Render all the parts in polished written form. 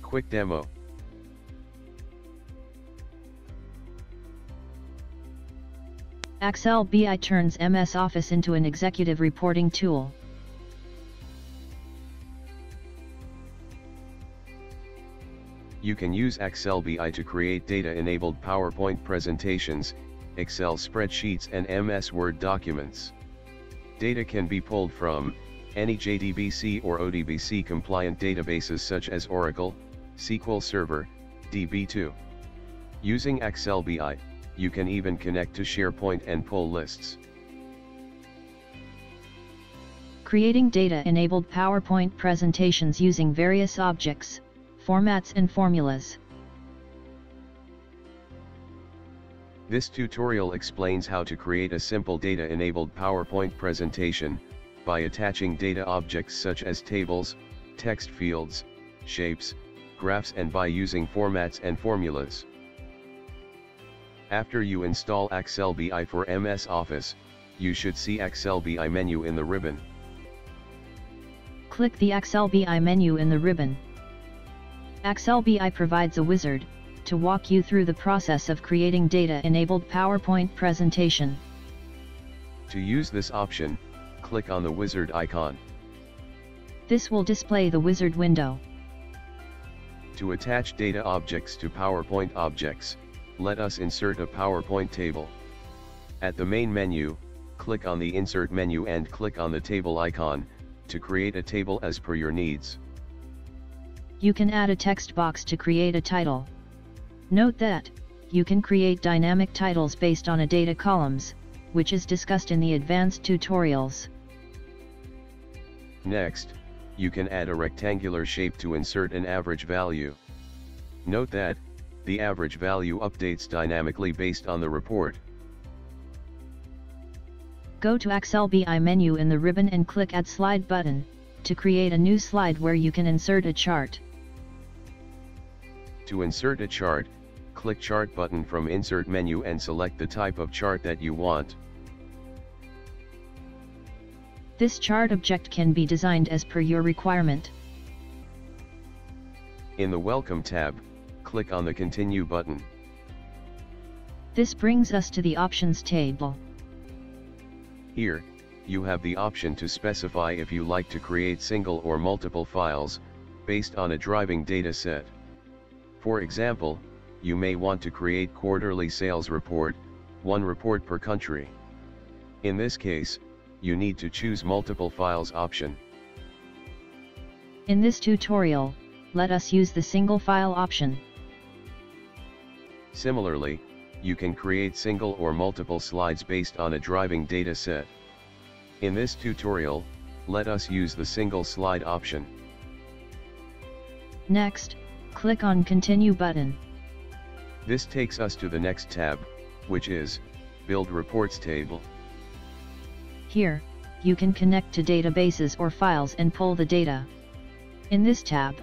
Quick demo. accel-BI turns MS Office into an executive reporting tool. You can use accel-BI to create data-enabled PowerPoint presentations, Excel spreadsheets and MS Word documents. Data can be pulled from any JDBC or ODBC compliant databases such as Oracle, SQL Server, DB2. Using accel-BI, you can even connect to SharePoint and pull lists. Creating data-enabled PowerPoint presentations using various objects, formats and formulas. This tutorial explains how to create a simple data-enabled PowerPoint presentation, by attaching data objects such as tables, text fields, shapes, graphs and by using formats and formulas. After you install accel-BI for MS Office, you should see accel-BI menu in the ribbon. Click the accel-BI menu in the ribbon. accel-BI provides a wizard to walk you through the process of creating data-enabled PowerPoint presentation. To use this option, click on the wizard icon. This will display the wizard window. To attach data objects to PowerPoint objects, let us insert a PowerPoint table. At the main menu, click on the Insert menu and click on the table icon, to create a table as per your needs. You can add a text box to create a title. Note that, you can create dynamic titles based on a data columns, which is discussed in the advanced tutorials. Next, you can add a rectangular shape to insert an average value. Note that, the average value updates dynamically based on the report. Go to accel-BI menu in the ribbon and click Add Slide button, to create a new slide where you can insert a chart. To insert a chart, click Chart button from Insert menu and select the type of chart that you want. This chart object can be designed as per your requirement. In the Welcome tab, click on the Continue button. This brings us to the Options table. Here, you have the option to specify if you like to create single or multiple files, based on a driving data set. For example, you may want to create quarterly sales report, one report per country. In this case, you need to choose multiple files option. In this tutorial, let us use the single file option. Similarly, you can create single or multiple slides based on a driving data set. In this tutorial, let us use the single slide option. Next, click on Continue button. This takes us to the next tab, which is Build Reports table. Here, you can connect to databases or files and pull the data. In this tab,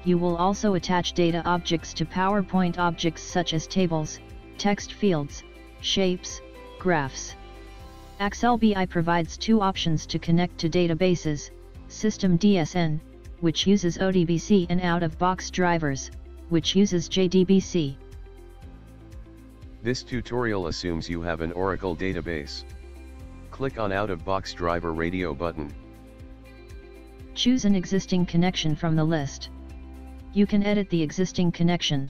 you will also attach data objects to PowerPoint objects such as tables, text fields, shapes, graphs. accel-BI provides two options to connect to databases: System DSN, which uses ODBC, and out-of-box drivers, which uses JDBC. This tutorial assumes you have an Oracle database. Click on Out-of-Box Driver Radio button. Choose an existing connection from the list. You can edit the existing connection.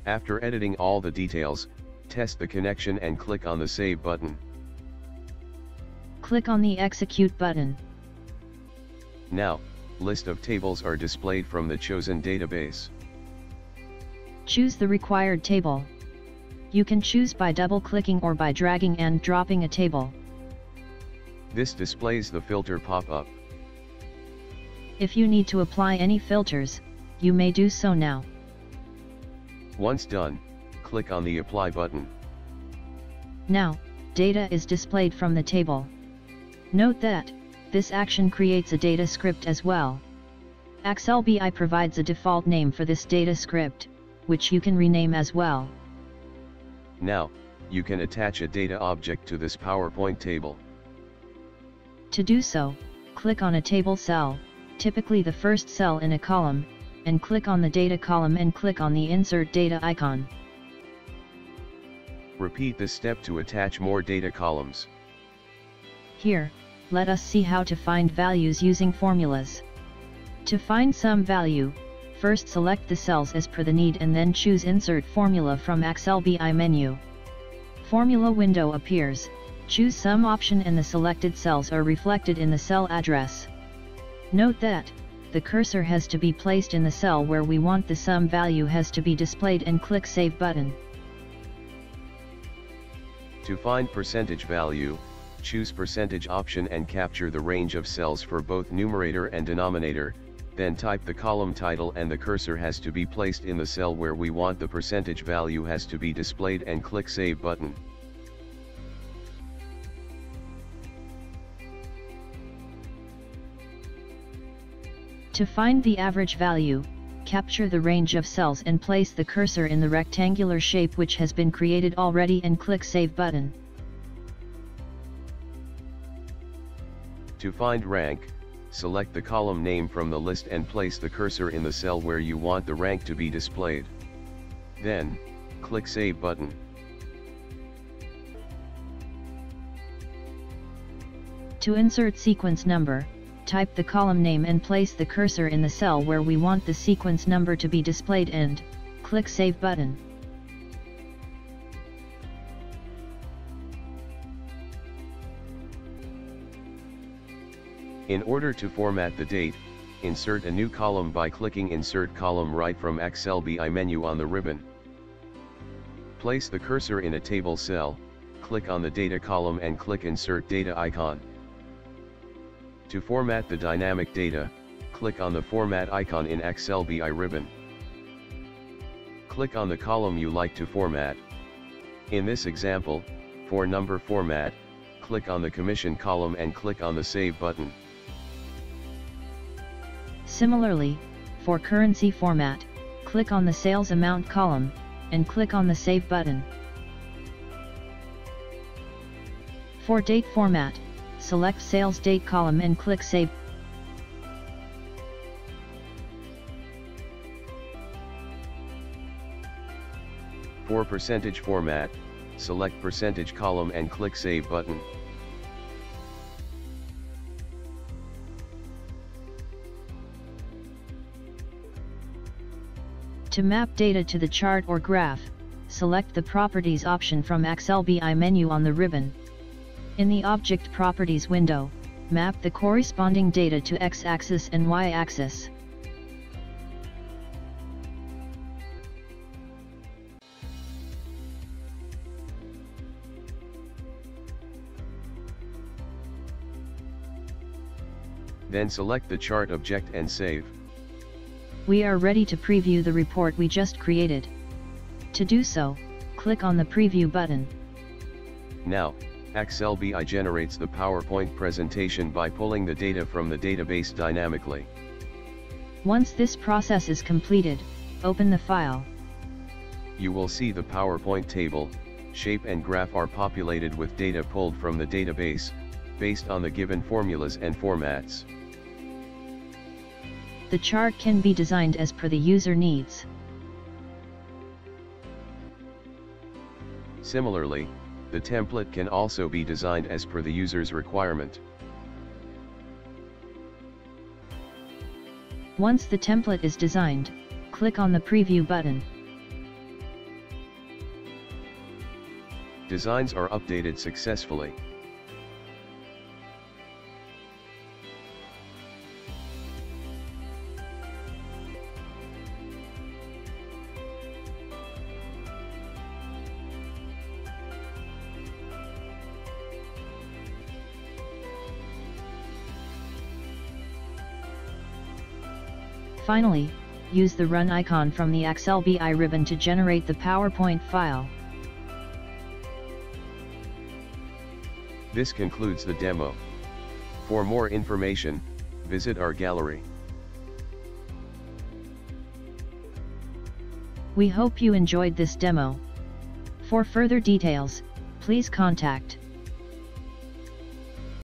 After editing all the details, test the connection and click on the Save button. Click on the Execute button. Now, list of tables are displayed from the chosen database. Choose the required table. You can choose by double-clicking or by dragging and dropping a table. This displays the filter pop-up. If you need to apply any filters, you may do so now. Once done, click on the Apply button. Now, data is displayed from the table. Note that, this action creates a data script as well. accel-BI provides a default name for this data script, which you can rename as well. Now, you can attach a data object to this PowerPoint table. To do so, click on a table cell, typically the first cell in a column, and click on the data column and click on the Insert Data icon. Repeat this step to attach more data columns. Here, let us see how to find values using formulas. To find some value, first select the cells as per the need and then choose Insert Formula from accel-BI menu. Formula window appears, choose Sum option and the selected cells are reflected in the cell address. Note that, the cursor has to be placed in the cell where we want the sum value has to be displayed and click Save button. To find percentage value, choose percentage option and capture the range of cells for both numerator and denominator, then type the column title and the cursor has to be placed in the cell where we want the percentage value has to be displayed and click Save button. To find the average value, capture the range of cells and place the cursor in the rectangular shape which has been created already and click Save button. To find rank, select the column name from the list and place the cursor in the cell where you want the rank to be displayed. Then, click Save button. To insert sequence number, type the column name and place the cursor in the cell where we want the sequence number to be displayed and click Save button. In order to format the date, insert a new column by clicking Insert Column right from accel-BI menu on the ribbon. Place the cursor in a table cell, click on the data column and click Insert Data icon. To format the dynamic data, click on the Format icon in accel-BI ribbon. Click on the column you like to format. In this example, for number format, click on the Commission column and click on the Save button. Similarly, for currency format, click on the Sales Amount column, and click on the Save button. For date format, select Sales Date column and click Save. For percentage format, select Percentage column and click Save button. To map data to the chart or graph, select the Properties option from accel-BI menu on the ribbon. In the Object Properties window, map the corresponding data to X-axis and Y-axis. Then select the chart object and save. We are ready to preview the report we just created. To do so, click on the Preview button. Now, accel-BI generates the PowerPoint presentation by pulling the data from the database dynamically. Once this process is completed, open the file. You will see the PowerPoint table, shape and graph are populated with data pulled from the database, based on the given formulas and formats. The chart can be designed as per the user needs. Similarly, the template can also be designed as per the user's requirement. Once the template is designed, click on the Preview button. Designs are updated successfully. Finally, use the Run icon from the accel-BI ribbon to generate the PowerPoint file. This concludes the demo. For more information, visit our gallery. We hope you enjoyed this demo. For further details, please contact